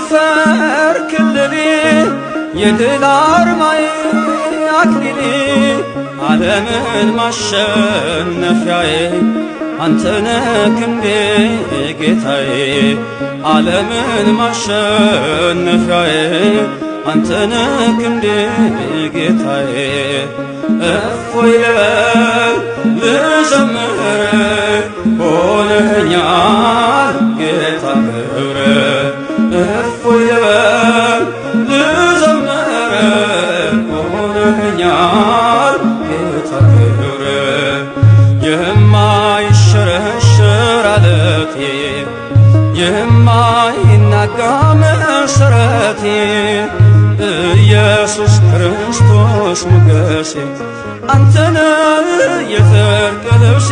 የጠፈር ክልሌ የድል አርማዬ አክሊሌ ዓለምን ማሸነፊያዬ አንተነህ ክንዴ ጌታዬ ዓለምን ማሸነፊያዬ አንተነህ ክንዴ ጌታዬ እፎይ ልበል ልዘምር ሆነኸኛል ጌታ ክብር እፎይ ልበል ልዘምር ሆነኸኛል ጌታ ክብር የማይሸረሸር ዓለቴ የማይናጋ መሠረቴ ኢየሱስ ክርስቶስ ሞገሴ አንተነህ የጽድቅ ልብሴ